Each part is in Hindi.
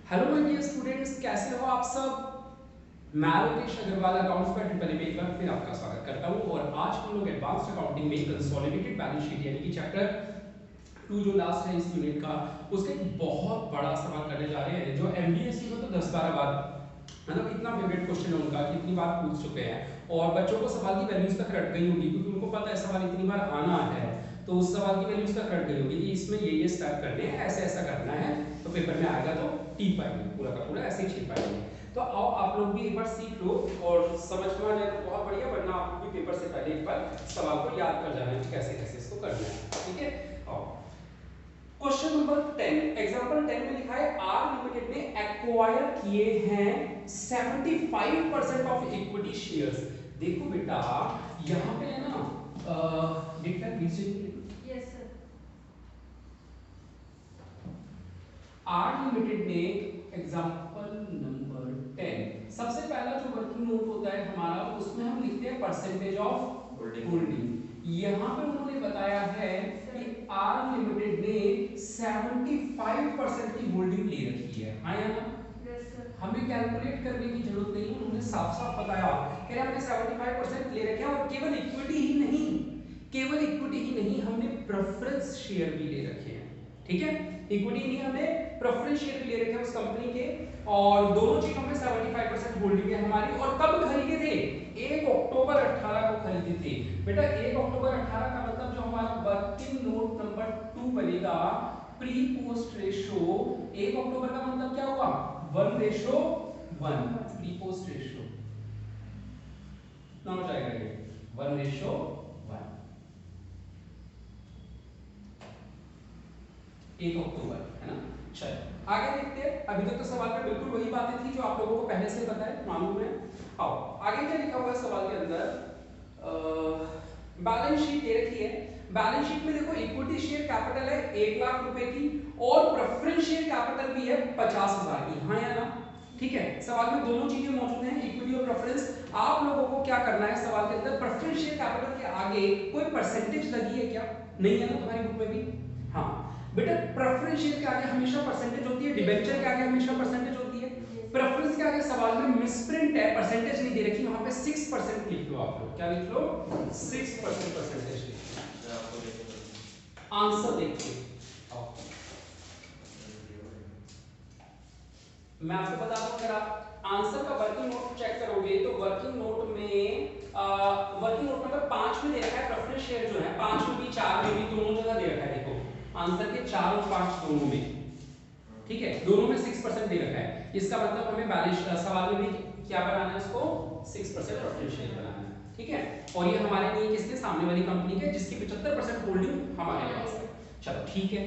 हेलो माय डियर स्टूडेंट्स, कैसे हो आप सब। मैं लोकेश अग्रवाल अकाउंट्स पर ट्रिपल ए में एक बार फिर आपका स्वागत करता हूं और आज हम लोग एडवांस्ड अकाउंटिंग में कंसोलिडेटेड बैलेंस शीट यानी कि चैप्टर 2 जो लास्ट है इस यूनिट का, उसका एक बहुत बड़ा सवाल करने जा रहे हैं जो एमडीएससी में तो 10-12 बार, मतलब इतना फेवरेट क्वेश्चन है उनका कि इतनी बार पूछ चुके हैं और बच्चों को सवाल की वैल्यूज तक रट गई होगी क्योंकि उनको पता है सवाल इतनी बार आना है, तो उस सवाल की वैल्यूज तक रट गई होगी कि इसमें ये स्टेप करने हैं, ऐसे ऐसा करना है, तो पेपर में आएगा तो टीक पाएंगे, पूरा का पूरा ऐसे ही छीन पाएंगे। तो आओ आप लोग भी एक बार सीख लो और समझ में आ जाए तो बहुत बढ़िया, वरना आप लोग भी पेपर से पहले एक बार सवाल को याद कर जाना कि कैसे कैसे इसको करना है। ठीक है, आओ क्वेश्चन नंबर 10, एग्जांपल 10 में लिखा है आर लिमिटेड ने एक्वायर किए हैं 75% ऑफ इक्विटी शेयर्स। देखो बेटा यहाँ पे है ना डेटा बीच यस सर। आर लिमिटेड ने एग्जांपल नंबर 10 सबसे पहला जो वर्किंग नोट होता है हमारा उसमें हम लिखते हैं परसेंटेज ऑफ होल्डिंग। यहाँ पे उन्होंने बताया है कि आर लिमिटेड ने 75% की होल्डिंग ले रखी है, हाँ या ना। Yes sir. हमें कैलकुलेट करने की जरूरत नहीं, उन्होंने साफ साफ बताया कि हमने 75% ले रखे हैं और केवल इक्विटी ही नहीं, केवल इक्विटी ही नहीं हमने प्रेफरेंस शेयर भी ले रखे हैं। ठीक है, इक्विटी नहीं हमने प्रेफरेंस शेयर भी ले रखे हैं उस कंपनी के, और दोनों चीजों में 75% होल्डिंग है हमारी। और कब खरीदे थे? 1 अक्टूबर 18 को खरीदे थे। बेटा 1 अक्टूबर 18 का मतलब जो हमारा वर्किंग नोट नंबर 2 बनेगा प्री पोस्ट रेशो, 1 अक्टूबर का मतलब क्या हुआ? 1:1 प्री पोस्ट रेशो कितना हो जाएगा ये? 1:1 1 अक्टूबर, है ना। चलो आगे देखते हैं। अभी तक तो सवाल में बिल्कुल वही बातें थी जो आप लोगों को पहले से पता है, मालूम है। आओ आगे क्या लिखा हुआ है सवाल के अंदर, बैलेंस शीट दे रखी है। बैलेंस शीट में देखो इक्विटी शेयर कैपिटल है 1 लाख रुपए की और प्रेफरेंस शेयर कैपिटल भी है 50,000 की, हाँ या ना। ठीक है, सवाल में दोनों चीजें मौजूद हैं, इक्विटी और प्रेफरेंस। आप लोगों को क्या करना है सवाल के अंदर, प्रेफरेंस शेयर कैपिटल के आगे कोई परसेंटेज लगी है क्या? नहीं है ना तुम्हारी बुक में भी। हाँ बेटा, प्रेफरेंस शेयर के आगे हमेशा परसेंटेज होती है, डिबेंचर के आगे हमेशा परसेंटेज होती है। प्रेफरेंस के आगे सवाल में मिसप्रिंट है, परसेंटेज नहीं दे रखी, वहां पे 6% लिख लो आप लोग। क्या लिख लो? 6% परसेंटेज लिख लो। आंसर देखिए, मैं आपको बता दूं, अगर आप आंसर का वर्किंग नोट चेक करोगे तो वर्किंग नोट में वर्किंग नोट नंबर 5 में दे रखा है प्रेफरेंस शेयर जो है, 5 में भी 4 में भी दोनों जगह दे रखा है। देखो आंसर के 4 और 5 दोनों में, ठीक है, दोनों में 6% दे रखा है। इसका मतलब हमें बैलेंस सवाल में भी क्या बनाना है, उसको 6% प्रेफरेंस शेयर बनाना है। ठीक है, और ये हमारे लिए किसके? सामने वाली कंपनी के, जिसकी 75% होल्डिंग हमारे पास है। चलो ठीक है,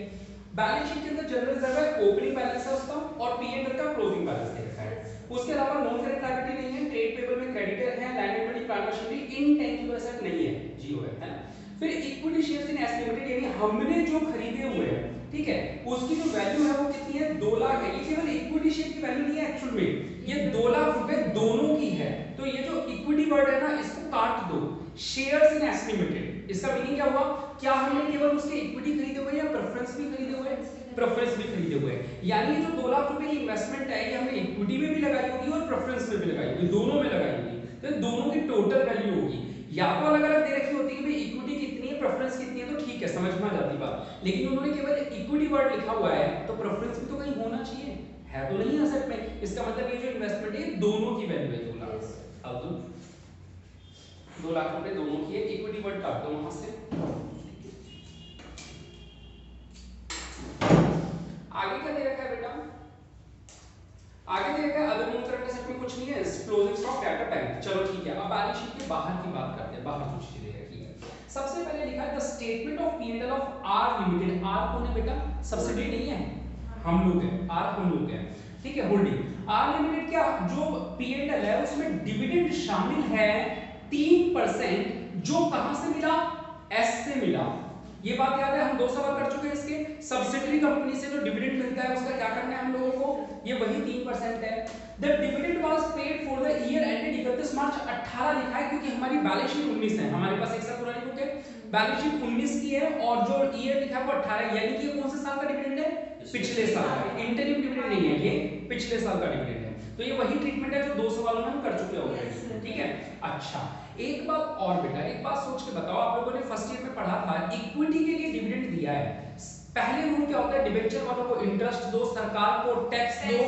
बैलेंस शीट के अंदर जनरल रिजर्व है, ओपनिंग बैलेंस है उसका और पी&एल का क्लोजिंग बैलेंस दे रखा है। उसके अलावा नॉन करेंट लायबिलिटी नहीं है, ट्रेड पेबल में क्रेडिटर है, land and plant machinery, intangible asset नहीं है, जीरो है ना। फिर equity shares in S limited यानी हमने जो खरीदे हुए हैं, ठीक है, उसकी जो वैल्यू है वो कितनी है? 2 लाख है। ये केवल इक्विटी शेयर की वैल्यू नहीं है, एक्चुअल में ये 2 लाख रुपए दोनों की है। तो ये जो इक्विटी वर्ड है ना, इसको काट दो, शेयर्स इन एस लिमिटेड, इसका मीनिंग क्या हुआ? क्या हमने केवल उसके इक्विटी खरीदे हुए या प्रेफरेंस भी खरीदे हुए? प्रेफरेंस भी खरीदे हुए। यानी ये जो 2 लाख रुपए की इन्वेस्टमेंट है, ये हमने इक्विटी में भी लगाई होगी और प्रेफरेंस में भी लगाई होगी, दोनों में लगाई होगी। तो दोनों की टोटल वैल्यू होगी, या तो अलग अलग दे रखी होती है कि भाई इक्विटी कितनी है, प्रेफरेंस कितनी है, तो ठीक है, समझ में आ जाती बात। लेकिन उन्होंने केवल इक्विटी वर्ड लिखा हुआ है, तो प्रेफरेंस भी तो कहीं होना चाहिए, है तो नहीं असेट में। इसका मतलब ये जो इन्वेस्टमेंट है दोनों की वैल्यू है 2 लाख। अब तो 2 लाख रुपए दोनों की है, इक्विटी वर्ड काट दो वहां से। आगे क्या दे रखा है बेटा? आगे दे रखा है अदर नॉन करंट एसेट में कुछ नहीं है, क्लोजिंग स्टॉक, डेटा बैंक। चलो ठीक है, अब बैलेंस शीट के बाहर की बात करते हैं, बाहर कुछ चीजें दे रखी है। सबसे पहले लिखा है the statement of P and L of R limited. R कौन है बेटा? सब्सिडी नहीं है, हम लोग हैं, आर हम लोग हैं, ठीक है, होल्डिंग। आर लिमिटेड क्या जो पी&एल है उसमें डिविडेंड शामिल है 3%, जो कहां से मिला? एस से मिला। ये बात याद है, हम 2 सवाल कर चुके हैं इसके। सब्सिडियरी कंपनी से जो डिविडेंड मिलता है उसका क्या करना है हम लोगों को? ये वही 3% है। The dividend was paid for the year ended 31 मार्च 18 लिखा है क्योंकि हमारी बैलेंस शीट 19 है, हमारे पास एक साल पुरानी बुक है, बैलेंस शीट 19 की है और जो ईयर लिखा है वो 18 है, यानी कि ये कौन से साल का डिविडेंड है? पिछले साल का, इंटरिम डिविडेंड नहीं है ये, पिछले साल का डिविडेंड है। तो ये वही ट्रीटमेंट है जो 2 सवालों में हम कर चुके होंगे, ठीक है। अच्छा एक बात और बेटा, एक बात सोच के बताओ, आप लोगों ने फर्स्ट ईयर में पढ़ा था इक्विटी के लिए डिविडेंड दिया है, पहले रूल क्या होता है, डिबेंचर वालों को इंटरेस्ट दो, सरकार को टैक्स दो,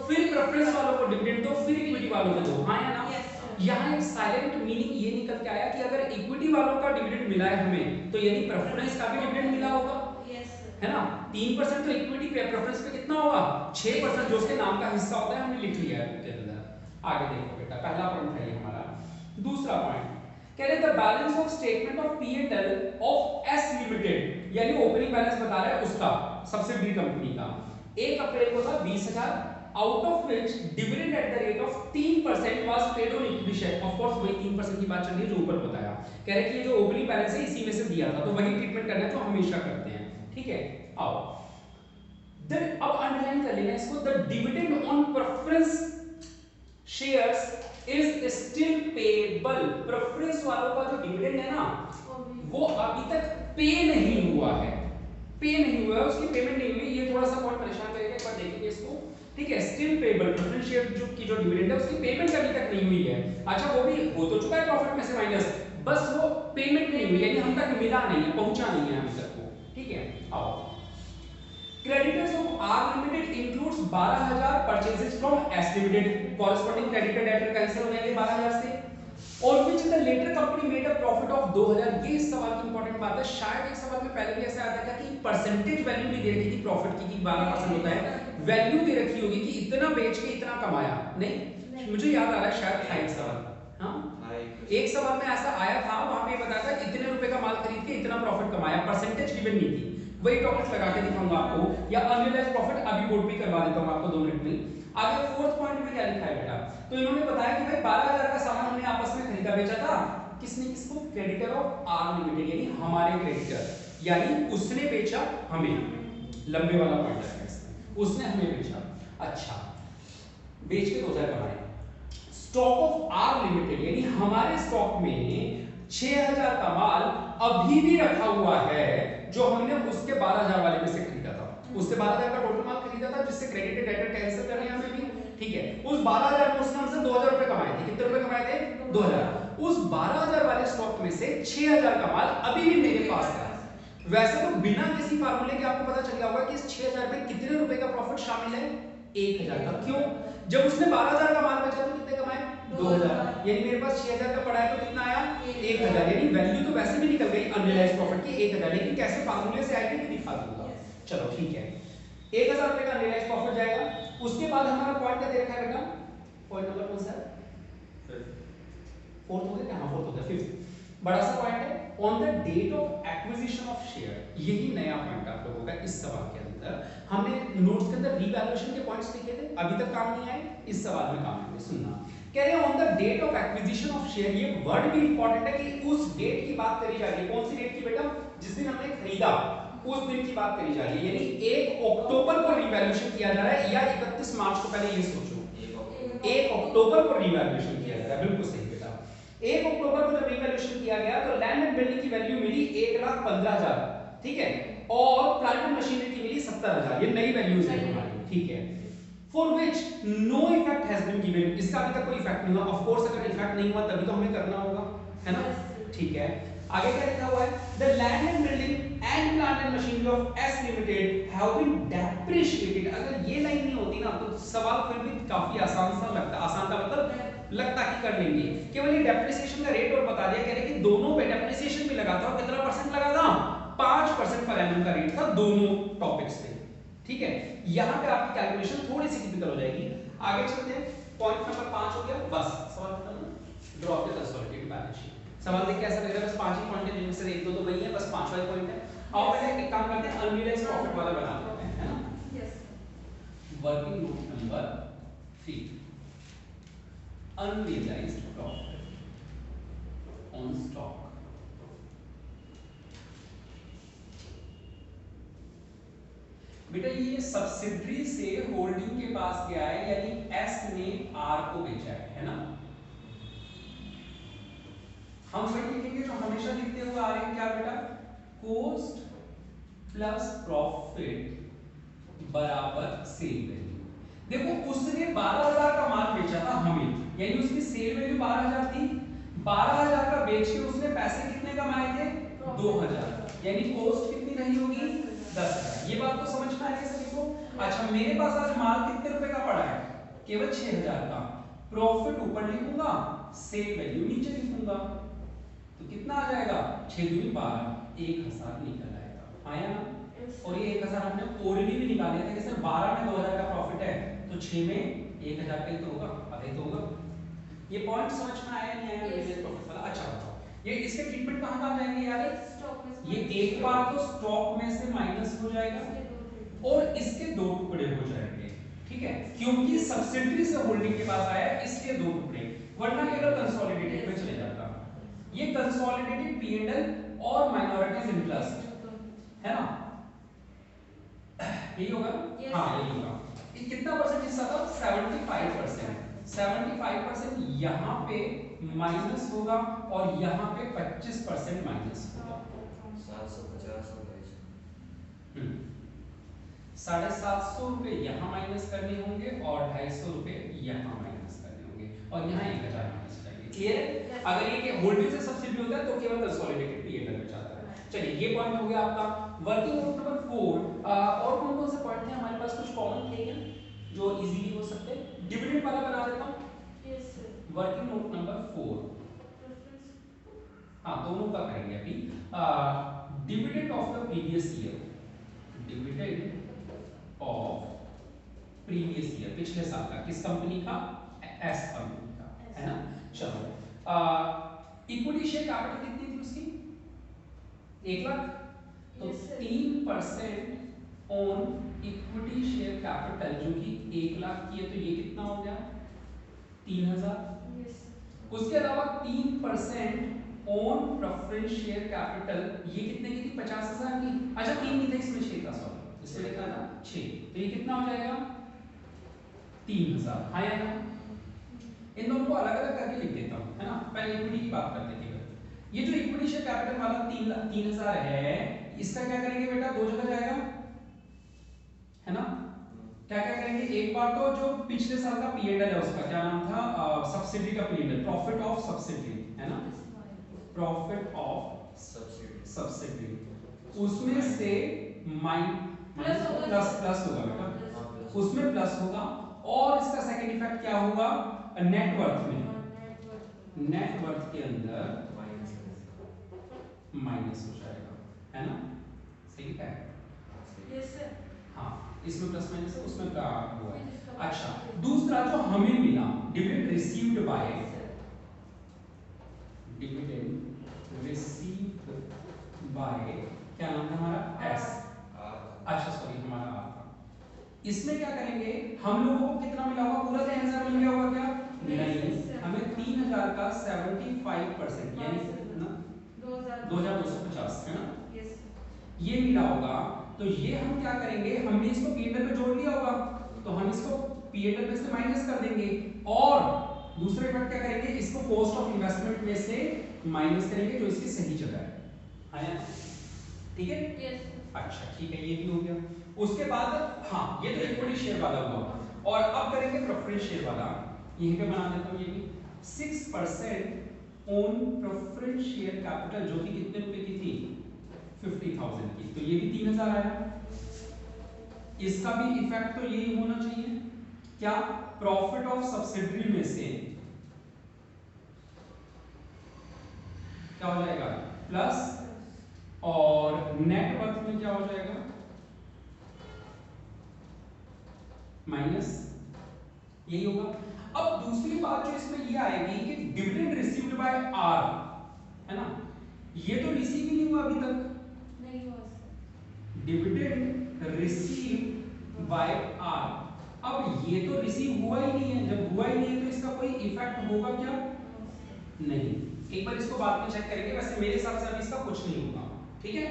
फिर प्रेफरेंस वालों को डिविडेंड दो, फिर इक्विटी वालों को दो, हाँ या ना। यहाँ एक साइलेंट मीनिंग ये निकल के आया कि अगर इक्विटी वालों का डिविडेंड मिला है हमें, तो यानी प्रेफरेंस का भी डिविडेंड मिला होगा, है ना। 3% तो इक्विटी पे, प्रेफरेंस पे कितना होगा 6%, जो उसके नाम का हिस्सा होता है, हमने लिख लिया है उसके अंदर। आगे देखो बेटा, पहला पॉइंट है ये हमारा। दूसरा पॉइंट कह रहे the balance of statement of P&L of S limited, यानी ओपनिंग बैलेंस बता रहा है उसका, सब्सिडरी कंपनी का, 1 अप्रैल को था 20,000, out of which dividend at the rate of 3% was paid on equity share। Of course वही 3% की बात चल रही है जो ऊपर बताया, कह रहे कि ये जो ओपनिंग बैलेंस है इसी में से दिया था, तो वही ट्रीटमेंट करना है जो हमेशा करते हैं, ठीक है। आओ अब अंडरलाइन कर लेना इसको, the dividend on preference shares is still payable. Preference वालों का जो डिविडेंड है ना वो अभी तक पे नहीं हुआ है, पे नहीं हुआ है, उसकी पेमेंट नहीं हुई, ये थोड़ा सा पॉइंट परेशान करेगा, एक बार देखेंगे इसको, ठीक है। स्टिल पेएबल, प्रेफरेंस शेयर जो की जो डिविडेंड है उसकी पेमेंट अभी तक नहीं हुई है। अच्छा वो भी हो तो चुका है प्रॉफिट में से माइनस, बस वो पेमेंट नहीं हुई, यानी हम तक मिला नहीं है, पहुंचा नहीं है अभी तक वो, ठीक है। आओ creditors of R Limited includes 12,000 purchases from S Limited, corresponding creditor debtor cancel हो जाएंगे 12,000 से, और which the later company made a profit of 2,000। ये इस सवाल की इंपॉर्टेंट बात है, शायद एक सवाल में पहले भी ऐसा आता था कि परसेंटेज वैल्यू भी दे रखी थी प्रॉफिट की कि 12% होता है, वैल्यू दे रखी होगी कि इतना बेच के इतना कमाया, नहीं मुझे याद आ रहा है शायद था एक सवाल, हाँ एक सवाल में ऐसा आया था, वहां पे बताया था इतने रुपए का माल खरीद के इतना प्रॉफिट कमाया, परसेंटेज गिवन नहीं थी, वही टॉपिक लगा के दिखाऊंगा आपको, या अनरियलाइज्ड प्रॉफिट अभी बोर्ड पे करवा देता हूं आपको 2 मिनट में। आगे फोर्थ पॉइंट में क्या लिखा है बेटा, तो इन्होंने बताया कि भाई 12,000 का सामान हमने आपस में खरीदा बेचा था, किसने किसको, क्रेडिटर ऑफ आर लिमिटेड, यानी हमारे क्रेडिटर, यानी उसने बेचा हमें, लंबे वाला पॉइंट है इसमें, उसने हमें बेचा। अच्छा बेच के 2,000 कमाए, स्टॉक ऑफ आर लिमिटेड यानी हमारे स्टॉक में 6,000 का माल अभी भी रखा हुआ है जो हमने उसके 12,000 वाले में से खरीदा था, उससे 12,000 का टोटल माल खरीदा था जिससे क्रेडिटेड डेटर कैंसिल कर रहे हैं हमें भी, ठीक है। उस 12,000 में उसने हमसे 2,000 रुपए कमाए थे, कितने रुपए कमाए थे 2,000, उस 12,000 वाले स्टॉक में से 6,000 का माल अभी भी मेरे पास है। वैसे तो बिना किसी फार्मूले के आपको पता चल गया होगा कि इस 6,000 में कितने रुपए का प्रॉफिट शामिल है, 1,000 का। क्यों, जब उसने 12,000 का माल बेचा तो कितने कमाए 2,000, यानी मेरे पास 6,000 का पड़ा है तो कितना आया 1,000, यानी वैल्यू तो वैसे भी निकल गई अनरियलाइज्ड प्रॉफिट की 1,000, लेकिन कैसे फार्मूले से आई थी दिखा दूंगा। चलो ठीक है, 1,000 रुपए का अनरियलाइज्ड प्रॉफिट जाएगा। उसके बाद हमारा पॉइंट क्या दे रखा है बेटा, पॉइंट नंबर कौन सा है, फोर्थ हो गया, हां फोर्थ हो गया, फिफ्थ बड़ा सा पॉइंट है, on the date of acquisition of share, यही नया पॉइंट आप लोगों का इस सवाल के अंदर, हमने नोट्स के अंदर रीवैल्यूएशन के पॉइंट्स लिखे थे, अभी तक काम नहीं आए, इस सवाल में काम आएंगे, सुनना। कह रहे हैं on the date of acquisition of share, ये वर्ड भी इंपॉर्टेंट है कि उस डेट की बात करी जा रही है, कौन सी डेट की बेटा, जिस दिन हमने खरीदा उस दिन की बात करी जा रही है, यानी 1 अक्टूबर को रीवैल्यूएशन किया जा रहा है, या 31 मार्च को, पहले ये सोचो 1 अक्टूबर को रीवैल्यूएशन किया जा रहा है, बिल्कुल सही बेटा। 1 अक्टूबर को जब रीवैल्यूएशन किया गया तो लैंड एंड बिल्डिंग की वैल्यू मिली 1,15,000, ठीक है, और प्लांट एंड मशीनरी की मिली 70,000, ये नई वैल्यूज है हमारी, ठीक है। For which no effect has been given, इसका अभी तक कोई इफेक्ट नहीं हुआ, ऑफ कोर्स अगर इफेक्ट नहीं हुआ तभी तो हमें करना होगा, है ना, ठीक है। आगे क्या लिखा हुआ है, the land and building and plant and machinery of S limited have been depreciated. अगर ये लाइन नहीं होती ना तो सवाल फिर भी काफी आसान सा लगता, आसान का मतलब लगता कि कर लेंगे, केवल ये डेप्रिसिएशन का रेट और बता दिया, कह रहे कि दोनों पे डेप्रिसिएशन भी लगाता हूं, कितना परसेंट लगा था 5% पर एनम का रेट था दोनों टॉपिक्स पे, ठीक है। यहां पे आपकी कैलकुलेशन थोड़ी सी टिपिकल हो जाएगी। आगे चलते हैं, पॉइंट नंबर 5 हो गया, बस सवाल खत्म, draw the consolidated balance sheet. सवाल देख के ऐसा लग रहा है बस 5 ही पॉइंट है जिनमें से 1 2 तो वही है, बस 5वां पॉइंट है। आओ पहले एक काम करते हैं, अनरियलाइज्ड प्रॉफिट वाला बना लेते हैं, है ना, yes. Working note number 3, unrealized profit on stock। बेटा ये सब्सिडरी से होल्डिंग के पास गया है, यानी एस ने आर को बेचा है ना, हम वही लिखेंगे जो हमेशा लिखते हुए आ रहे हैं, क्या बेटा, कॉस्ट प्लस प्रॉफिट बराबर सेल वैल्यू। देखो उसने 12,000 का माल बेचा था हमें, यानी उसकी सेल वैल्यू 12,000 थी। 12,000 का बेच के उसने पैसे कितने कमाए थे? 2,000, यानी कॉस्ट कितनी रही होगी? 10,000। ये बात तो समझ में आ रही है सभी को? अच्छा, मेरे पास आज माल कितने रुपए का पड़ा है? केवल 6,000 का। प्रॉफिट ऊपर लिखूंगा, सेल वैल्यू नीचे लिखूंगा, तो कितना आ जाएगा? 6 दूनी 12, 1,000 निकल आएगा। आया ना? और ये 1,000 हमने ओरली भी निकाले थे कि सर 12 में 2,000 का प्रॉफिट है, तो 6 में 1,000 का ही तो होगा, आधा ही तो होगा। ये पॉइंट समझ में आया नहीं आया? मेरे प्रॉफिट वाला। अच्छा बताओ, ये इसके ट्रीटमेंट कहां कहां जाएंगे यार? ये एक बार तो स्टॉक में से माइनस हो जाएगा और इसके दो टुकड़े हो जाएंगे, ठीक है? क्योंकि सब्सिडियरी से होल्डिंग के पास आया है, इसलिए दो टुकड़े, वरना केवल कंसोलिडेटेड में चले जाता। ये कंसोलिडेटेड P&L और माइनॉरिटीज इंटरेस्ट है ना, यही होगा? हाँ यही होगा। ये कितना परसेंट हिस्सा था? 75%। 75% यहाँ पे माइनस होगा और यहाँ पे 25% माइनस होगा। 750 हो गए। 750 रुपए यहाँ माइनस करने होंगे और 250 रुपए यहाँ माइनस करने होंगे और यहाँ 1,000 माइनस करेंगे। क्लियर? अगर ये होल्डिंग से सब्सिडी होता है तो केवल कंसोलिडेटेड P&L में जाता है। चलिए ये पॉइंट हो गया आपका। वर्किंग नोट नंबर 4 और कौन कौन से पॉइंट थे हमारे पास? कुछ कॉमन थे क्या जो इजीली हो सकते हैं? डिविडेंड वाला बना देता हूँ। Yes sir. Working note number 4, हाँ दोनों का करेंगे अभी। Dividend of the previous year, dividend of previous year, पिछले साल का। किस कंपनी का? एस कंपनी का, है ना? चलो, इक्विटी शेयर कैपिटल कितनी थी उसकी? 1 लाख। तो 3% ऑन इक्विटी शेयर कैपिटल जो कि 1 लाख की है, तो ये कितना हो गया? 3,000। उसके अलावा 3% ऑन प्रेफरेंस शेयर कैपिटल, ये कितने की थी? 50,000 की। अच्छा 3 नहीं था इसमें, 6 था, सॉरी इसमें लिखा था 6, तो ये कितना हो जाएगा? 3,000। हाँ या ना? इन दोनों को अलग अलग करके लिख देता हूँ, है ना? पहले इक्विटी की बात करते थे। ये जो इक्विटी शेयर कैपिटल वाला 3,000 है, इसका क्या करेंगे बेटा? दो जगह जाएगा, है ना? क्या क्या करेंगे? एक बार तो जो पिछले साल का P&L है उसका क्या नाम था? सब्सिडी का P&L, प्रॉफिट ऑफ सब्सिडी, है ना? प्रॉफिट ऑफ सब्सिडी, उसमें से प्लस होगा बेटा, उसमें प्लस होगा। और इसका सेकंड इफेक्ट क्या होगा? नेटवर्थ में, नेटवर्थ के अंदर माइनस हो जाएगा, है ना? सही है? Yes sir. हाँ, इसमें प्लस माइनस है, उसमें क्या हुआ है? अच्छा, दूसरा जो हमें मिला, dividend received by, dividend received by, क्या नाम था हमारा? एस। अच्छा सॉरी, हमारा आर था। इसमें क्या करेंगे? हम लोगों को कितना मिला होगा? पूरा 3,000 मिल गया होगा क्या? नहीं, हमें 3,000 का 75% यानी कितना? 2,250, है ना? ये मिला होगा। तो ये हम क्या करेंगे? हमने इसको P&L में जोड़ लिया होगा, तो हम इसको P&L में से माइनस कर देंगे और दूसरे इफेक्ट क्या करेंगे? इसको कॉस्ट ऑफ इन्वेस्टमेंट में से माइनस करेंगे जो इसकी सही जगह है। आया? ठीक है? यस। अच्छा ठीक है, ये भी हो गया। उसके बाद हाँ, ये तो इक्विटी शेयर वाला हुआ और अब करेंगे प्रेफरेंस शेयर वाला। यहीं पे बना देता हूँ ये भी। 6% ऑन प्रेफरेंस शेयर कैपिटल जो कि कितने रुपए की थी? 50,000 की, तो ये भी 3,000 आया। इसका भी इफेक्ट तो यही होना चाहिए, क्या? प्रॉफिट ऑफ सब्सिडियरी में से क्या हो जाएगा? प्लस, और नेट वर्थ में क्या हो जाएगा? माइनस, यही होगा। अब दूसरी बात जो इसमें ये आएगी कि डिविडेंड रिसीव्ड बाय आर, है ना? ये तो रिसीव ही नहीं हुआ अभी तक, नहीं हुआ। Dividend receive by R. अब ये तो रिसीव हुआ ही नहीं है, जब हुआ ही नहीं है तो इसका कोई इफेक्ट होगा क्या? नहीं। एक बार इसको बाद में चेक करेंगे, वैसे मेरे हिसाब से अभी इसका कुछ नहीं होगा। ठीक है?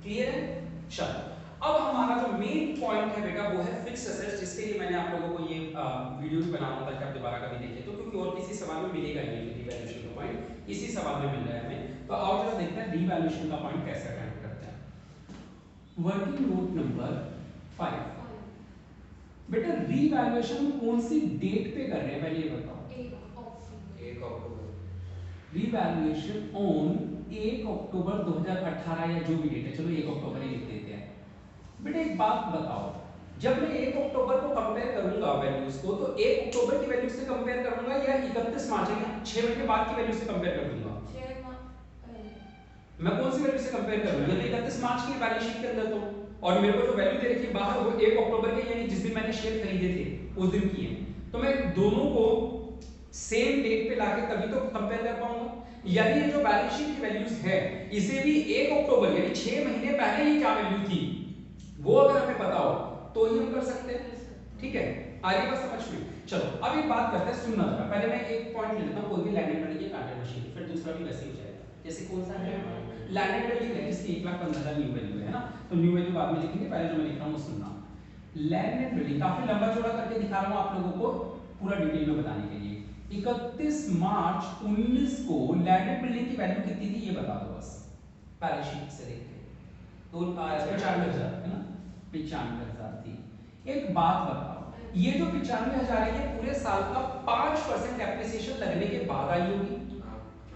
क्लियर है? चलो, अब हमारा जो मेन पॉइंट है बेटा वो है फिक्स्ड एसेट्स, जिसके लिए मैंने आप लोगों को ये वीडियो भी बनाना था कि आप दोबारा कभी देखें तो, क्योंकि और किसी सवाल में मिलेगा ही नहीं रिवैल्यूएशन का पॉइंट, इसी सवाल में मिल रहा है हमें। तो आओ जरा देखते हैं रिवैल्यूएशन का पॉइंट कैसे अटेम्प्ट करते हैं। वर्किंग नोट नंबर 5, बेटा रीवैल्यूएशन कौन सी डेट पे कर रहे हैं पहले ये बताओ। 1 अक्टूबर। रीवैल्यूएशन ऑन 1 अक्टूबर 2018 या जो भी डेट है, चलो 1 अक्टूबर ही लिख देते हैं। बेटा एक बात बताओ, जब मैं 1 अक्टूबर को कंपेयर करूंगा वैल्यूज को, तो 1 अक्टूबर की वैल्यू से कंपेयर करूंगा या 31 मार्च या 6 महीने बाद की वैल्यू से कंपेयर कर दूंगा? मैं कौन सी वैल्यू से कंपेयर करूंगा? तो 31 मार्च की बैलेंस शीट के अंदर तो, और मेरे को जो वैल्यू दे रखी है बाहर वो 1 अक्टूबर के यानी जिस दिन मैंने शेयर खरीदे थे उस दिन की है। तो मैं दोनों को सेम डेट पे लाके तभी तो कंपेयर कर पाऊंगा। यदि ये जो बैलेंस शीट की वैल्यूज है इसे भी 1 अक्टूबर यानी 6 महीने पहले ही क्या वैल्यू थी वो अगर हमें पता हो तो ही हम कर सकते हैं। ठीक है, आगे बात समझ में। चलो अब एक बात करते हैं, सुनना जरा। पहले मैं एक पॉइंट ले लेता हूं, कोई भी लैंड एंड बिल्डिंग या प्लांट एंड मशीनरी, फिर दूसरा भी वैसे ही हो जाएगा। जैसे कौन सा है लैंड एंड बिल्डिंग है जिसकी 1,15,000 न्यू वैल्यू है ना, तो न्यू वैल्यू बाद में लिखेंगे, पहले जो मैं लिख रहा हूं वो सुनना। लैंड एंड बिल्डिंग काफी लंबा चौड़ा करके दिखा रहा हूं आप लोगों को पूरा डिटेल में बताने के लिए। 31 मार्च 19 को लैंड एंड बिल्डिंग की वैल्यू कितनी थी ये बता दो बस, बैलेंस शीट से देख के। तो 95,000 है ना, 95,000 थी। एक बात बताओ, ये जो 95,000 है ये पूरे साल का 5% एप्रिसिएशन लगने के बाद आई होगी,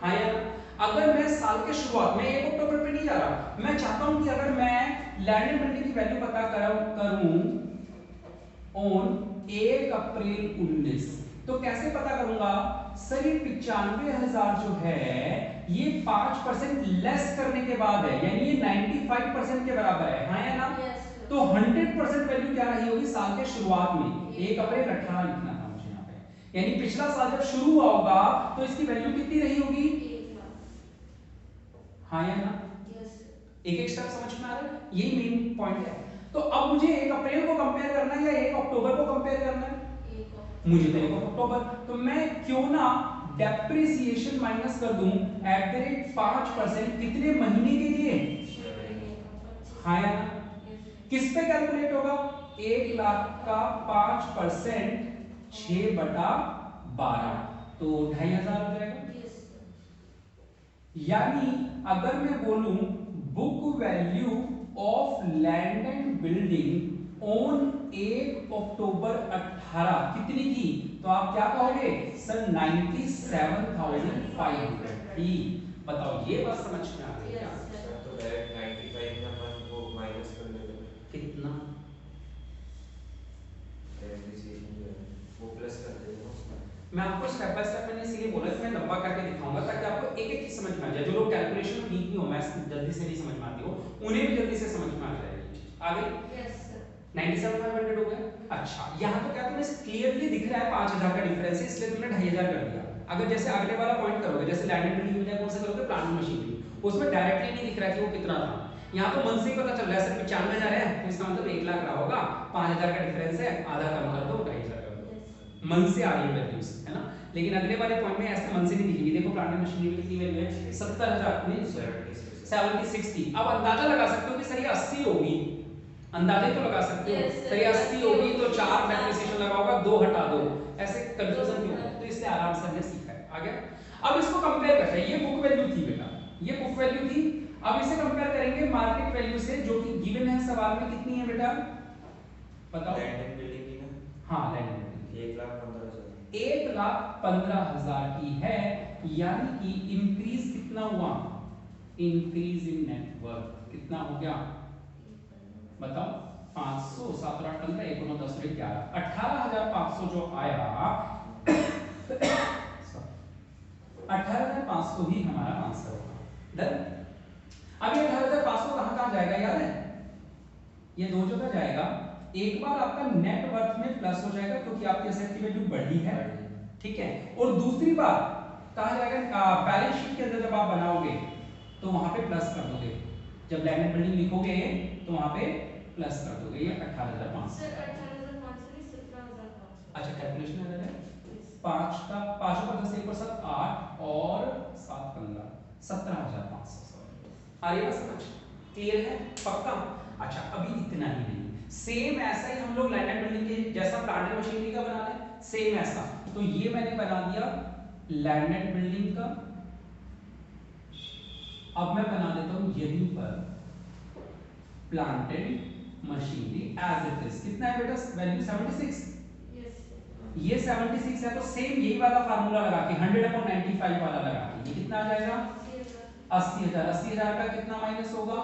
हाँ या ना? अगर मैं साल के शुरुआत में 1 अक्टूबर पे नहीं जा रहा, मैं चाहता हूं कि अगर मैं लैंड एंड बिल्डिंग की वैल्यू पता करूं ऑन 1 अप्रैल 19, तो कैसे पता करूंगा? सर ये 95,000 जो है ये 5% लेस करने के बाद है, यानी ये 95% के बराबर है, हाँ या ना? तो 100% वैल्यू क्या रही होगी साल के शुरुआत में? 1 अप्रैल 18 लिखना था मुझे यहाँ पे, यानी पिछला साल जब शुरू हुआ होगा तो इसकी वैल्यू कितनी रही होगी? हाँ या ना? एक एक स्टेप समझ में आ रहा है? यही मेन पॉइंट है। तो अब मुझे 1 अप्रैल को कंपेयर करना है या 1 अक्टूबर को कंपेयर करना है? मुझे तो 1 अक्टूबर, तो मैं क्यों ना डेप्रिसिएशन माइनस कर दूं @ 5% कितने महीने के लिए? हाँ या ना? किस पे कैलकुलेट होगा? 1 लाख का 5% 6/12, तो 2,500 हो जाएगा। यानी अगर मैं बोलूं book value of land and building on 1 अक्टूबर 18 कितनी की, तो आप क्या कहोगे? सर 97,500 थी। बताओ ये बात समझ में आ रही है क्या? सर तो डायरेक्ट 95 में अपन वो माइनस कर लेते हैं, कितना? डेप्रिसिएशन जो है वो प्लस कर देते हैं उसमें। मैं आपको स्टेप बाय स्टेप मैंने इसीलिए बोला कि मैं लंबा करके दिखाऊंगा ताकि आपको एक एक चीज समझ में आ जाए। जो लोग कैलकुलेशन में वीक नहीं हो, मैथ्स जल्दी से नहीं समझ में आती हो, उन्हें भी जल्दी से समझ में आ जाएगी। आ गई? Yes sir. 97,500 हो गया। अच्छा यहाँ तो क्या तुम्हें क्लियरली दिख रहा है 5,000 का डिफरेंस है, इसलिए तुमने 2,500 कर दिया। अगर जैसे अगले वाला पॉइंट करोगे, जैसे लैंड एंड बिल्डिंग की बजाय कौन सा करोगे? प्लांट एंड मशीनरी, उसमें डायरेक्टली नहीं दिख रहा कि वो कितना था। यहाँ तो मन से ही पता चल रहा है सर 95,000 है, तो इसका मतलब 1 लाख रहा होगा, 5,000 का डिफरेंस है, आधा कम कर दो 2,500 कर दो। मन से आ रही है वैल्यूज, है ना? लेकिन अगले वाले पॉइंट में ऐसे मन से नहीं दिखेगी। देखो प्लांट एंड मशीनरी की कितनी वैल्यू है? 70,000 नहीं 70 60। अब अंदाजा लगा सकते हो कि सर ये 80 होगी, अंदाजे तो लगा सकते हो। Yes, सर ये 80 होगी तो 4 डेप्रिसिएशन लगाओगा, 2 हटा दो, ऐसे कंफ्यूजन क्यों होगा? तो इससे आराम से हमने सीखा है। आ गया? अब इसको कंपेयर करते हैं। ये बुक वैल्यू थी बेटा, ये बुक वैल्यू थी। अब इसे कंपेयर करेंगे मार्केट वैल्यू से, जो कि गिवन है सवाल में। कितनी है बेटा बताओ? लैंड एंड बिल्डिंग की ना, हाँ लैंड एंड बिल्डिंग 1,15,000 1,15,000 की है, यानी कि इंक्रीज कितना हुआ? इंक्रीज इन नेटवर्क कितना हो गया बताओ? 500 7 8 15 1 9 10 11 18,500 जो आया 18,500 ही हमारा आंसर होगा। डन? अब ये 18,500 कहां जाएगा याद है? ये दो जगह जाएगा। एक बार आपका नेट वर्थ में प्लस हो जाएगा क्योंकि आपकी एसेट की वैल्यू बढ़ी है, ठीक है। और दूसरी बार कहां जाएगा? बैलेंस शीट के अंदर जब आप बनाओगे तो वहां पे प्लस कर दोगे। जब लैंड एंड बिल्डिंग लिखोगे तो वहां पे प्लस कर दोगे। ये 18,500 सर 18,500 नहीं 17,500। अच्छा कैलकुलेशन है ना? 5 का 5 का 10 1 और 7 8 और 7 15 17,500। आ रही बात समझ? क्लियर है? पक्का? अच्छा अभी इतना ही नहीं, सेम ऐसा ही हम लोग लैंड एंड बिल्डिंग के जैसा प्लांट एंड मशीनरी का बना लें, सेम ऐसा। तो ये मैंने बना दिया लैंड एंड बिल्डिंग का। अब मैं बना देता हूं यहीं पर plant and machinery as it is. कितना है बेटा वैल्यू 76। Yes. ये 76 है तो सेम यही वाला फार्मूला लगा के 100/95 वाला लगा के ये कितना आ जाएगा 80,000। 80,000 का कितना माइनस होगा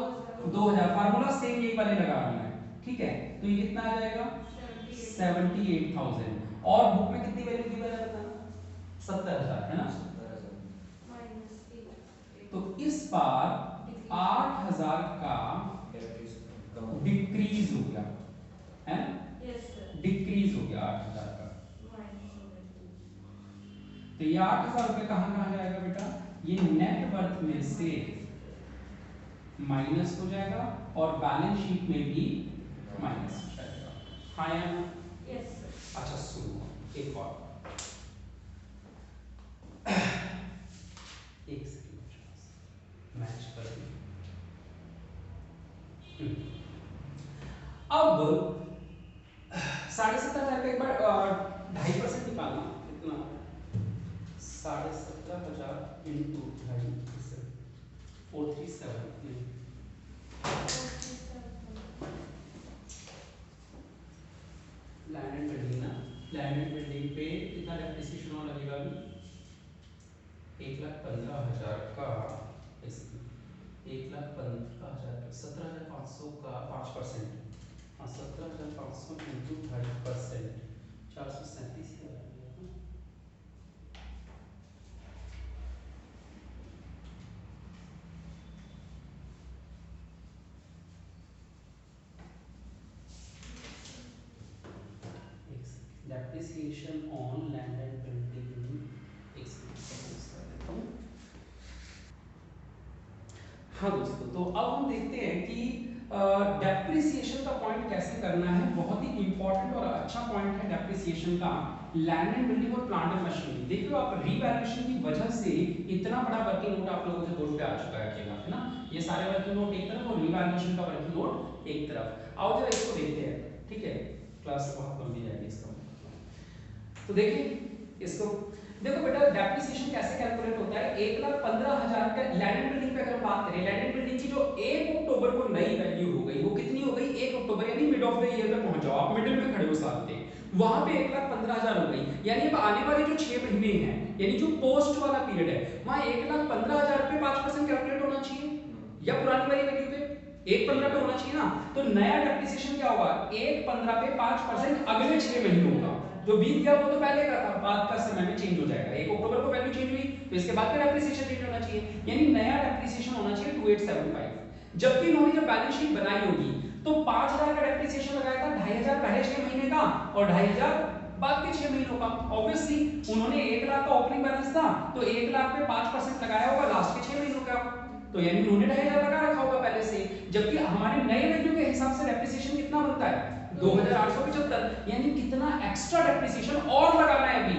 2000। फार्मूला सेम यही वाले लगा रहा हूं मैं, ठीक है। तो ये कितना आ जाएगा 78,000। और बुक में कितनी वैल्यू दी है बताना 70,000 है ना। तो इस बार 8,000 का डिक्रीज हो गया है ना, डिक्रीज हो गया 8,000 का। तो ये 8,000 रुपए कहां जाएगा बेटा, ये नेट वर्थ में से माइनस हो जाएगा और बैलेंस शीट में भी माइनस हो जाएगा। हाँ या ना? अच्छा सुनो एक और एक सेकंड मैच कर अब 17,500 का एक बार 2.5% निकालना कितना 17,500 इंटू 2.5% 437। लैंड एंड बिल्डिंग ना, लैंड एंड बिल्डिंग पे कितना डेप्रिसिएशन और लगेगा अभी 1,15,000 का 1,15,000 17,500 का 5%। हाँ 17,500 into 2.5% 437,000 depreciation on land and building expenses। हाँ दोस्तों, तो अब हम देखते हैं कि डेप्रिसिएशन का पॉइंट कैसे करना है। बहुत ही इंपॉर्टेंट और अच्छा पॉइंट है डेप्रिसिएशन का लैंड एंड बिल्डिंग और प्लांट एंड मशीनरी। देखो आप रीवैल्यूएशन की वजह से इतना बड़ा वर्किंग नोट आप लोगों के बोर्ड पे आ चुका है अकेला, है ना। ये सारे वर्किंग नोट एक तरफ और रीवैल्यूएशन का वर्किंग नोट एक तरफ। आओ जरा इसको देखते हैं, ठीक है। क्लास बहुत लंबी जाएगी इसका, तो देखिए इसको। देखो बेटा डेप्रिसिएशन कैसे कैलकुलेट होता है। 1,15,000 का लैंड एंड बिल्डिंग पे अगर हम बात करें, लैंड एंड बिल्डिंग की जो 1 अक्टूबर को नई वैल्यू हो गई, वो कितनी हो गई 1 अक्टूबर यानी मिड ऑफ द ईयर पे पहुंच जाओ, आप मिडिल में खड़े हो साल के, वहां पे 1,15,000 हो गई। यानी अब आने वाले जो 6 महीने हैं यानी जो पोस्ट वाला पीरियड है, वहां 1,15,000 पे 5% कैलकुलेट होना चाहिए या पुरानी वाली वैल्यू पे 1,15 पे होना चाहिए ना। तो नया डेप्रिसिएशन क्या होगा 1,15 पे 5% अगले 6 महीनों का। जो बीत गया वो तो पहले का था, बाद का समय में चेंज हो जाएगा। 1 अक्टूबर को वैल्यू चेंज हुई तो इसके बाद का डेप्रिसिएशन चेंज होना चाहिए, यानी नया डेप्रिसिएशन होना चाहिए 2875। जबकि इन्होंने जब बैलेंस शीट बनाई होगी तो 5,000 का डेप्रिसिएशन लगाया था, 2,500 पहले 6 महीने का और 2,500 बाद के 6 महीनों का। ऑब्वियसली उन्होंने 1 लाख का ओपनिंग बैलेंस था तो 1 लाख पे 5% लगाया होगा लास्ट के 6 महीनों का, तो यानी उन्होंने 2,500 लगा रखा होगा पहले से। जबकि हमारे नए वैल्यू के हिसाब से डेप्रिसिएशन कितना बनता है 2,875, यानी कितना एक्स्ट्रा डेप्रिसिएशन और लगाना है अभी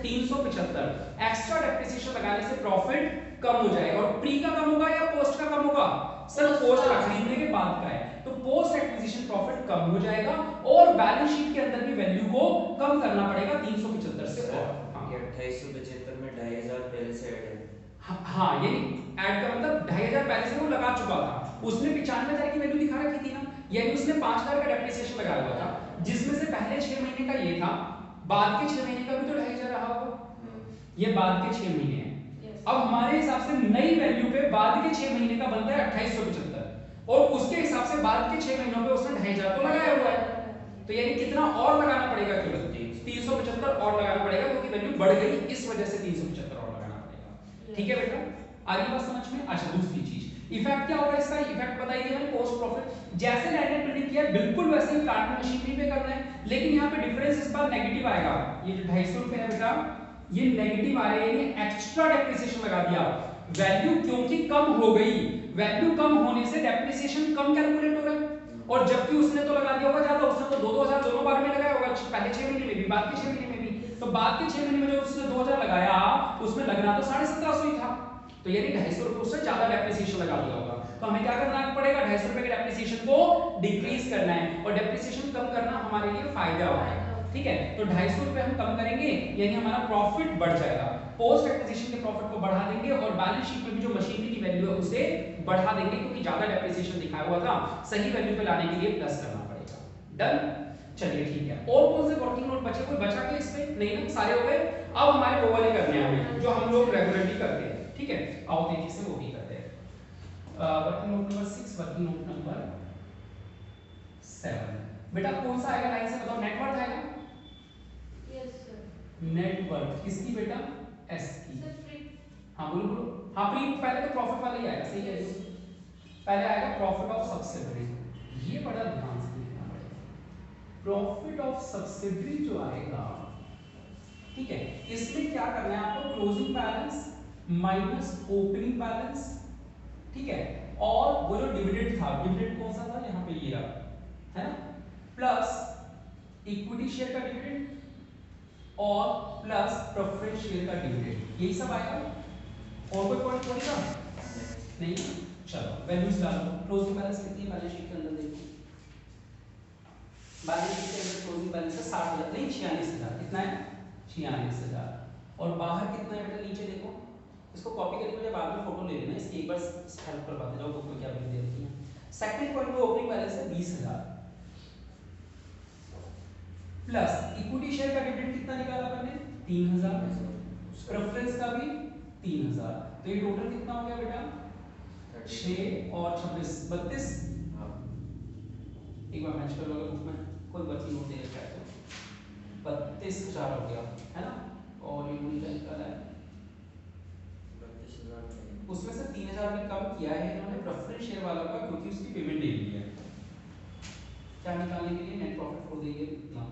375। एक्स्ट्रा डेप्रिसिएशन लगाने से प्रॉफिट कम हो जाएगा। और प्री का कम होगा या पोस्ट का कम होगा सर, पोस्ट का खरीदने के बाद का है, तो पोस्ट एक्विजिशन प्रॉफिट कम हो जाएगा और बैलेंस शीट के अंदर भी वैल्यू को कम करना पड़ेगा 375 से। और ये 2875 में 2,500 पहले से ऐड है। हाँ यानी ऐड का मतलब 2,500 पहले से वो लगा चुका था, उसने 95,000 की वैल्यू दिखा रखी थी ना, यानी उसने 5,000 का डेप्रिसिएशन लगाया हुआ था, जिसमें से पहले 6 महीने का ये था, बाद के 6 महीने का भी तो 2,500 रहा होगा, ये बाद के 6 महीने हैं। अब हमारे हिसाब से नई वैल्यू पे बाद के 6 महीने का बनता है 2875 और उसके हिसाब से बाद के 6 महीनों पे उसने 2,500 तो लगाया हुआ है, तो यानी कितना और लगाना पड़ेगा, केवल 375 और लगाना पड़ेगा, क्योंकि वैल्यू बढ़ गई इस वजह से 375 और लगाना पड़ेगा। ठीक है बेटा, आगे बात समझ में। अच्छा दूसरी चीज इफेक्ट क्या होगा इसका, इफेक्ट बताइए मैंने पोस्ट प्रॉफिट। जैसे लैंड एंड बिल्डिंग किया बिल्कुल वैसे ही प्लांट मशीनरी पे करना है, लेकिन यहाँ पे डिफरेंस इस बार नेगेटिव आएगा। ये जो 250 रुपए है बेटा ये नेगेटिव आ रहा है, यानी एक्स्ट्रा डेप्रिसिएशन लगा दिया। वैल्यू क्योंकि कम हो गई, वैल्यू कम होने से डेप्रिसिएशन कम कैलकुलेट हो रहा है, और जबकि उसने तो लगा दिया होगा ज्यादा, उसने तो 2,000 दोनों बार में लगाया होगा, पहले 6 महीने में भी बाद के 6 महीने में भी। तो बाद के 6 महीने में जो उसने 2,000 लगाया उसमें लगना तो 1750 ही था, तो यानी 250 रुपए उससे ज्यादा डेप्रिसिएशन लगा दिया होगा। तो हमें क्या करना पड़ेगा, 250 रुपए के डेप्रिसिएशन को डिक्रीज करना है, और डेप्रिसिएशन कम करना हमारे लिए फायदा होगा। ठीक है, तो 250 रुपए हम कम करेंगे यानी हमारा प्रॉफिट बढ़ जाएगा, पोस्ट एक्विजिशन के प्रॉफिट को बढ़ा देंगे, और बैलेंस शीट में भी जो मशीनरी की वैल्यू है उसे बढ़ा देंगे, क्योंकि ज्यादा डेप्रिसिएशन दिखाया हुआ था, सही वैल्यू पे लाने के लिए प्लस करना डन। चलिए ठीक है, और कौन से वर्किंग नोट बचे? कोई बचा क्या इसमें? नहीं ना, सारे हो गए। अब हमारे वो वाले करने हैं हमें जो हम लोग रेगुलरली करते हैं, ठीक है। आओ तेजी से वो भी करते हैं। Working note number 6, working note number 7। बेटा कौन सा आएगा लाइन से बताओ? नेटवर्क आएगा। Yes sir. नेटवर्क किसकी बेटा? एस की। Sir free. हाँ बोलो बोलो। हाँ प्री पहले तो प्रॉफिट वाला ही आएगा, सही है। पहले आएगा प्रॉफिट ऑफ सब्सिडरी, ये बड़ा ध्यान से देखना पड़ेगा। प्रॉफिट ऑफ सब्सिडरी जो आएगा, ठीक है, इसमें क्या करना है आपको? Closing balance minus opening balance, ठीक है, और वो जो डिविडेंड था, डिविडेंड कौन सा था? यहाँ पे ये रहा, है ना, प्लस इक्विटी शेयर का डिविडेंड और प्लस प्रेफरेंस शेयर का डिविडेंड, यही सब आएगा। और कोई पॉइंट पड़ेगा नहीं? चलो वैल्यूज डालो। क्लोजिंग बैलेंस कितनी है बैलेंस शीट के अंदर? देखो बैलेंस शीट के अंदर क्लोजिंग बैलेंस है 60,000 नहीं 46,000। कितना है? 46,000। और बाहर कितना है बेटा? नीचे देखो, इसको कॉपी करके मुझे बाद में फोटो ले लेना, इसकी एक बार हेल्प करवाते जाओ बुक में क्या दे रखी है। सेकंड पॉइंट में ओपनिंग बैलेंस है 20,000 प्लस इक्विटी शेयर का डिविडेंड कितना निकाला आपने? 3,000, प्रेफरेंस का भी 3,000। तो ये टोटल कितना हो गया बेटा? 6 और 26 32। एक बार मैच कर लोगे बुक में, कोई बची नोट दे रखा है तो 32,000 हो गया, है ना। और ये मुझे निकाला है 32,000। उसमें से 3,000 भी कम किया है इन्होंने प्रेफरेंस शेयर वाला का, क्योंकि उसकी पेमेंट दे दी है। क्या निकालने के लिए? नेट प्रॉफिट छोड़ देंगे इतना।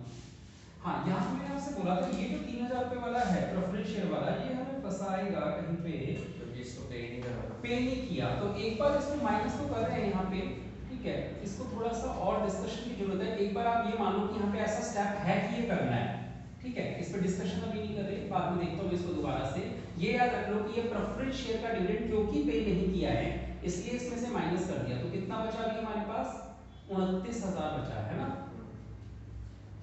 हाँ यहाँ पे मैंने आपसे बोला था ये जो 3,000 रुपए वाला है प्रेफरेंस शेयर वाला, ये हमें फंसाएगा कहीं पे, क्योंकि इसको पे नहीं करना, पे नहीं किया। तो एक बार इसको माइनस तो कर रहे हैं यहाँ पे, ठीक है, इसको थोड़ा सा और डिस्कशन की जरूरत है। एक बार आप ये मान लो कि यहाँ पे ऐसा स्टेप है कि ये करना है, ठीक है, इस पर डिस्कशन अभी नहीं कर रहे, बाद में देखता हूँ इसको दोबारा से। ये याद रख लो कि ये प्रेफरेंस शेयर का डिविडेंड क्योंकि पे नहीं किया है इसलिए इसमें से माइनस कर दिया। तो कितना बचा अभी हमारे पास? 29,000 बचा है ना।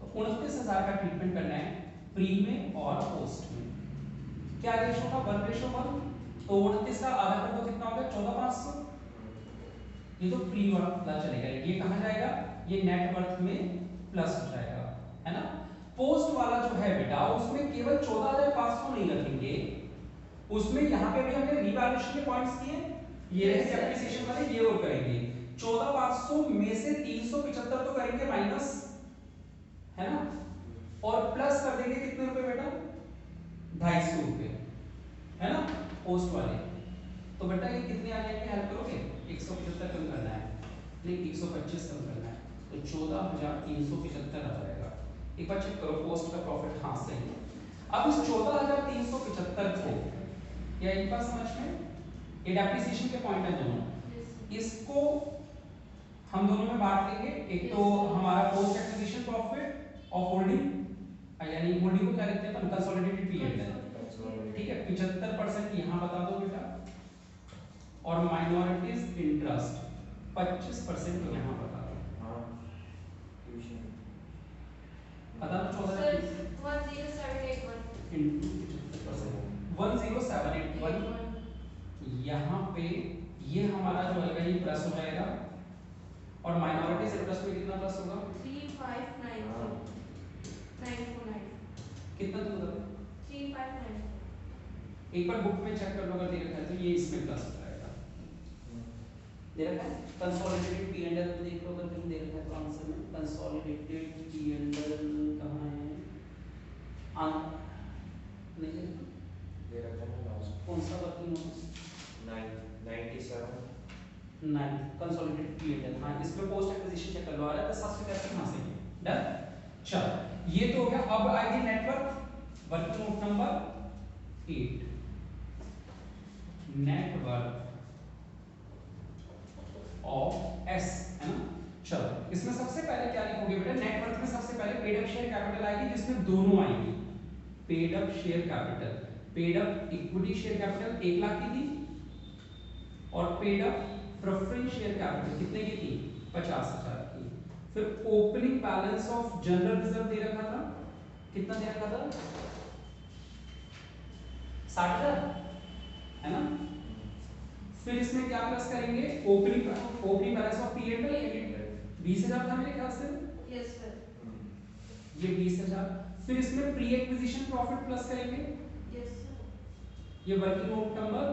तो 29,000 का ट्रीटमेंट करना है प्री में और पोस्ट में। क्या रेशो था? 1:1। तो 29 का आधा कर दो, कितना होगा? 14,500। ये तो प्री वाला चलेगा, ये कहां जाएगा? ये नेट वर्थ में प्लस हो जाएगा, है ना। पोस्ट वाला जो है बेटा उसमें केवल 14,500 नहीं रखेंगे, उसमें यहाँ पे भी हमने रीवैल्यूएशन के पॉइंट्स किए, ये रहे डेप्रिसिएशन वाले, ये और करेंगे। 14,500 में से 375 तो करेंगे माइनस, है ना, और प्लस कर देंगे कितने रुपए बेटा? 250 रुपए, है ना, पोस्ट वाले। तो बेटा ये कितने आ जाएंगे? हेल्प करोगे? 175 कम करना है, नहीं 125 कम करना है, तो 14,375 आ जाएगा। एक बार चेक करो पोस्ट का प्रॉफिट, हाँ सही है। अब इस 14,375 को या एक बार समझ में, ये डेप्रिसिएशन के पॉइंट है दोनों, इसको हम दोनों में बांट लेंगे। एक तो हमारा post acquisition profit of holding, यानी होल्डिंग को क्या लिखते हैं अपन? कंसोलिडेटेड पीरियड है, ठीक है। 75% यहाँ बता दो बेटा, और माइनॉरिटीज इंटरेस्ट 25% यहाँ बता दो। हाँ ट्यूशन बता दो 14 सर 10781 इनटू 75%, 10781। यहाँ पे ये हमारा जो है ये प्लस हो जाएगा, और माइनॉरिटीज इंटरेस्ट में कितना प्लस होगा? 3594 कितना दूर है? 3594। एक बार बुक में चेक कर लो अगर दे रखा है तो ये इसमें प्लस हो जाएगा। दे रखा है कंसोलिडेटेड पी एंड एल देख लो अगर कहीं दे रखा है तो आंसर में कंसोलिडेटेड पी एंड एल कहां है? नहीं दे रखा है लास्ट कौन सा working note? 97 9 consolidated P and L. हां इसमें पोस्ट एक्विजिशन चेक कर लो, आ रहा है तो सबसे कैसे कहां से है। डन। चलो ये तो हो गया। अब आएगी network, working note number 8, network of S, है ना। चलो इसमें सबसे पहले क्या लिखोगे बेटा? नेटवर्क में सबसे पहले पेड अप शेयर कैपिटल आएगी, जिसमें दोनों आएंगी। Paid up share capital, paid up equity share capital 1 lakh की थी, और paid up preference share capital कितने की थी? 50,000 की। फिर opening balance of general reserve दे रखा था, कितना दे रखा था? 60,000, है ना। फिर इसमें क्या प्लस करेंगे? Opening balance of P and L 20,000 था मेरे ख्याल से, Yes, sir. ये 20,000। फिर इसमें प्री एक्विजिशन प्रॉफिट प्लस करेंगे, Yes, sir. ये वर्किंग नोट नंबर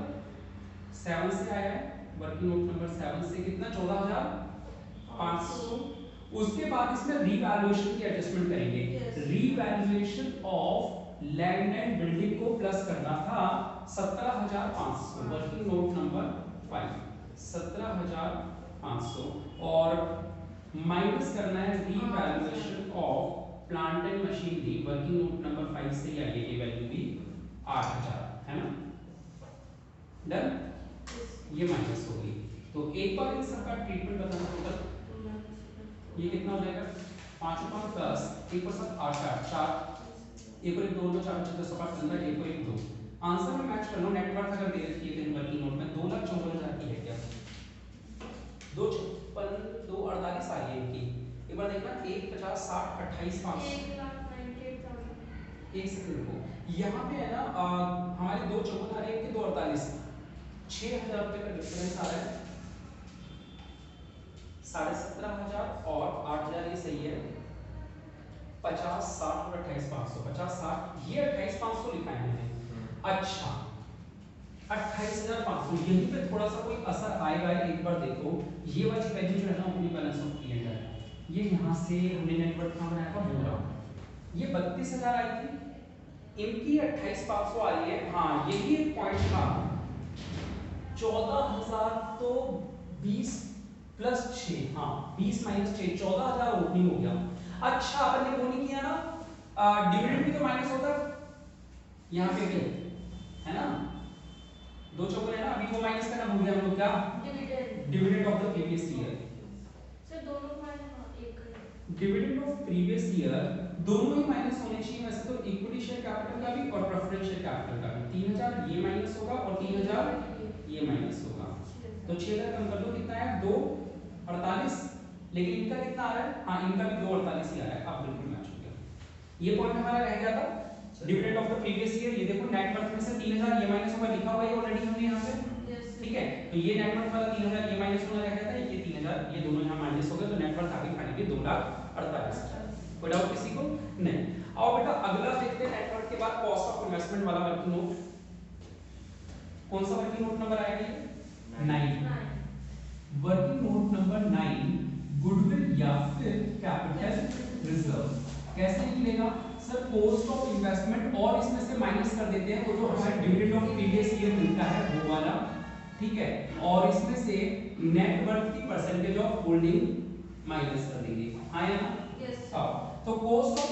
7 से आया है, वर्किंग नोट नंबर 7 से कितना 14,500। उसके बाद इसमें रीवैल्यूएशन की एडजस्टमेंट करेंगे। Yes. Revaluation of land and building को प्लस करना था 17,500, वर्किंग नोट नंबर 5 17,500, और माइनस करना है revaluation of plant and machinery, working note number 5 से आई है ये वैल्यू भी 8,000 है ना। डन, ये माइनस हो गई। तो एक बार इन सबका ट्रीटमेंट बताना टोटल ये कितना हो जाएगा 5 और 5 10, 1 और 7 8 8 4, 1 और 1 2 2 4 6 10 5 15, 1 और 1 2। आंसर में मैच कर लो। नेटवर्थ अगर दे रखी है तो वर्किंग नोट में 2,54,000 की है क्या, 256 248 आ रही है इनकी। एक बार देखना 1 50 60 28 5। 1,98,000. एक सेकंड रुको, यहाँ पे है ना हमारे 2 54 आ रहे हैं, इनके 248, 6,000 रुपए का डिफरेंस आ रहा है। 17,500 और 8,000 ये सही है। 50 60 और 28 500, 50 60 ये 28 500 लिखा है मैंने। अच्छा 28,500, यहीं पे थोड़ा सा कोई असर आएगा। एक बार देखो ये वाली वैल्यू जो है ना ओपनिंग बैलेंस ऑफ क्लिएंट है, ये यहाँ से हमने नेटवर्क कहाँ बनाया था बोरा, ये 32,000 आई थी, इनकी 28,500 आ रही है। हाँ यही एक पॉइंट था। 14,000 तो 20 प्लस 6, हाँ 20 माइनस 6 14,000 ओपनिंग हो गया। अच्छा अपन ने वो नहीं किया ना, डिविडेंड भी तो माइनस होता यहाँ पे भी है ना, 2 चौगुने है ना, अभी वो माइनस करना भूल गए हम लोग। क्या Dividend. Dividend of the previous year, Sir, दोनों का है ना एक है. डिविडेंड ऑफ प्रीवियस ईयर दोनों ही माइनस होने चाहिए वैसे तो, इक्विटी शेयर कैपिटल का भी और प्रेफरेंस शेयर कैपिटल का भी। 3,000 ये माइनस होगा और 3,000 ये माइनस होगा, तो 6,000 कम कर दो, कितना है 2,48, लेकिन इनका कितना आ रहा है, हाँ इनका भी 2,48 ही आ रहा है। अब बिल्कुल मैच हो गया। ये पॉइंट हमारा रह गया था dividend of the previous year. ये देखो नेट वर्थ में से 3,000 ये माइनस होगा, लिखा हुआ है ऑलरेडी हमने यहाँ पे, Yes, sir. ठीक है। तो ये नेट वर्थ वाला 3,000 ये माइनस होना रह गया था, ये 3,000 ये दोनों यहाँ माइनस हो गए, तो नेट वर्थ आ गई फाइनली 2,48,000। कोई डाउट किसी को नहीं। आओ बेटा अगला देखते हैं नेट वर्थ के बाद कॉस्ट ऑफ इन्वेस्टमेंट वाला वर्किंग नोट। कौन सा वर्किंग नोट नंबर आएगा ये 9, वर्किंग नोट नंबर 9, गुडविल या फिर कैपिटल रिजर्व। कैसे निकलेगा सर, कॉस्ट ऑफ इन्वेस्टमेंट और इसमें से माइनस कर देते हैं वो जो हमारे डिविडेंड ऑफ प्रीवियस ईयर मिलता है वो वाला, ठीक है, और इसमें से नेट वर्थ की परसेंटेज ऑफ होल्डिंग माइनस कर देंगे। आया ना। Yes, sir. हाँ, तो कॉस्ट ऑफ